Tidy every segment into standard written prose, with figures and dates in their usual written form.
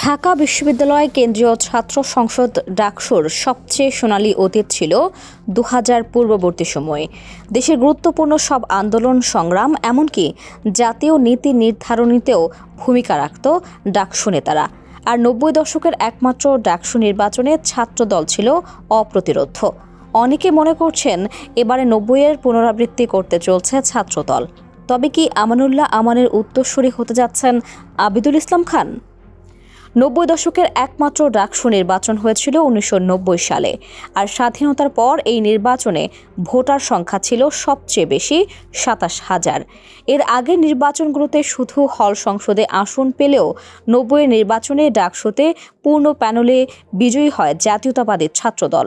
ঢাকা বিশ্ববিদ্যালয় কেন্দ্রীয় ছাত্র সংসদ ডাকসুর সবচেয়ে সোনালী অতীত ছিল ২০০০ পূর্ববর্তী সময়ে। দেশের গুরুত্বপূর্ণ সব আন্দোলন সংগ্রাম এমনকি জাতীয় নীতি নির্ধারণীতেও ভূমিকা রাখত ডাকসু নেতারা। আর ৯০ দশকের একমাত্র ডাকসু নির্বাচনে ছাত্রদল ছিল অপ্রতিরোধ্য। অনেকে মনে করছেন এবারে ৯০-এর পুনরাবৃত্তি করতে চলছে ছাত্রদল। তবে কি আমানুল্লাহ আমানের উত্তরসূরি হতে যাচ্ছেন আবিদুল ইসলাম খান? ৯০ দশকের একমাত্র ডাকসু নির্বাচন হয়েছিল ১৯৯০ সালে। আর স্বাধীনতার পর এই নির্বাচনে ভোটার সংখ্যা ছিল সবচেয়ে বেশি ২৭,০০০। এর আগের নির্বাচনগুলোতে শুধু হল সংসদে আসন পেলেও ৯০-এর নির্বাচনে ডাকসুতে পূর্ণ প্যানেলে বিজয়ী হয় জাতীয়তাবাদী ছাত্রদল।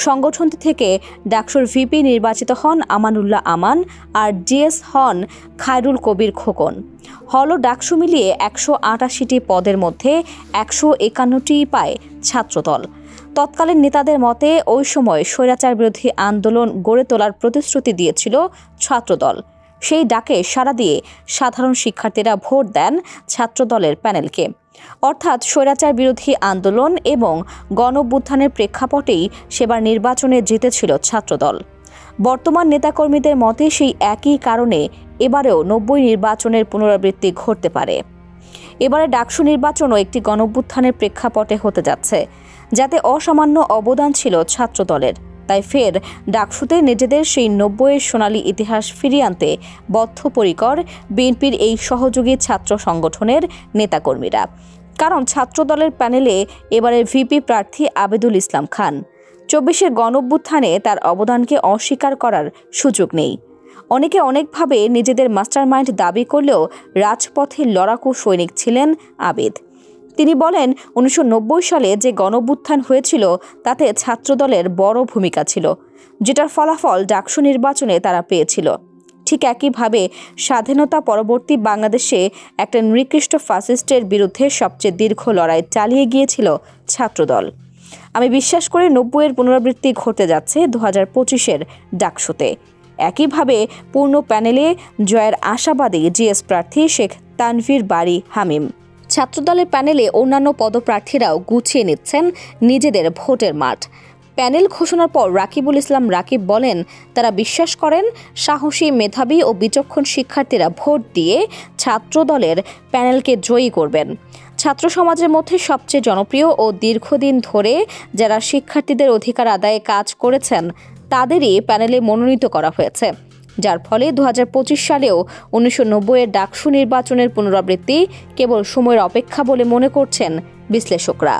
সংগঠনটি থেকে ডাকসুর ভিপি নির্বাচিত হন আমানুল্লাহ আমান আর ডিএস হন খায়রুল কবির খোকন। হল ও ডাকসু মিলিয়ে ১৮৮টি পদের মধ্যে ১৫১টি পায় ছাত্রদল। তৎকালীন নেতাদের মতে ওই সময় স্বৈরাচার বিরোধী আন্দোলন গড়ে তোলার প্রতিশ্রুতি দিয়েছিল ছাত্রদল। সেই ডাকে সাড়া দিয়ে সাধারণ শিক্ষার্থীরা ভোট দেন ছাত্রদলের প্যানেলকে। অর্থাৎ স্বৈরাচার বিরোধী আন্দোলন এবং গণঅভ্যুত্থানের প্রেক্ষাপটেই সেবার নির্বাচনে জিতেছিল ছাত্রদল। বর্তমান নেতাকর্মীদের মতে সেই একই কারণে এবারেও ৯০ নির্বাচনের পুনরাবৃত্তি ঘটতে পারে। এবারে ডাকসু নির্বাচনও একটি গণঅভ্যুত্থানের প্রেক্ষাপটে হতে যাচ্ছে, যাতে অসামান্য অবদান ছিল ছাত্রদলের। তাই ফের ডাকসুতে নিজেদের সেই ৯০-এর সোনালী ইতিহাস ফিরিয়ে আনতে বদ্ধপরিকর বিএনপির এই সহযোগী ছাত্র সংগঠনের নেতাকর্মীরা। কারণ ছাত্রদলের প্যানেলে এবারের ভিপি প্রার্থী আবিদুল ইসলাম খান। ২৪-এর গণঅভ্যুত্থানে তার অবদানকে অস্বীকার করার সুযোগ নেই। অনেকে অনেকভাবে নিজেদের মাস্টারমাইন্ড দাবি করলেও রাজপথে লড়াকু সৈনিক ছিলেন আবিদ। তিনি বলেন, ১৯৯০ সালে যে গণঅভ্যুত্থান হয়েছিল তাতে ছাত্রদলের বড় ভূমিকা ছিল, যেটার ফলাফল ডাকসু নির্বাচনে তারা পেয়েছিল। ঠিক একইভাবে স্বাধীনতা পরবর্তী বাংলাদেশে একটা নিকৃষ্ট ফ্যাসিস্টের বিরুদ্ধে সবচেয়ে দীর্ঘ লড়াই চালিয়ে গিয়েছিল ছাত্রদল। আমি বিশ্বাস করি ৯০-এর পুনরাবৃত্তি ঘটতে যাচ্ছে ২০২৫-এর ডাকসুতে। একইভাবে পূর্ণ প্যানেলে জয়ের আশাবাদী জিএস প্রার্থী শেখ তানভীর বারী হামিম। ছাত্রদলের প্যানেলে অন্যান্য পদপ্রার্থীরাও গুছিয়ে নিচ্ছেন নিজেদের ভোটের মাঠ। প্যানেল ঘোষণার পর রাকিবুল ইসলাম রাকিব বলেন, তারা বিশ্বাস করেন সাহসী, মেধাবী ও বিচক্ষণ শিক্ষার্থীরা ভোট দিয়ে ছাত্রদলের প্যানেলকে জয়ী করবেন। ছাত্র সমাজের মধ্যে সবচেয়ে জনপ্রিয় ও দীর্ঘদিন ধরে যারা শিক্ষার্থীদের অধিকার আদায়ে কাজ করেছেন তাদেরই প্যানেলে মনোনীত করা হয়েছে, যার ফলে ২০২৫ সালেও ১৯৯০-এর ডাকসু নির্বাচনের পুনরাবৃত্তি কেবল সময়ের অপেক্ষা বলে মনে করছেন বিশ্লেষকরা।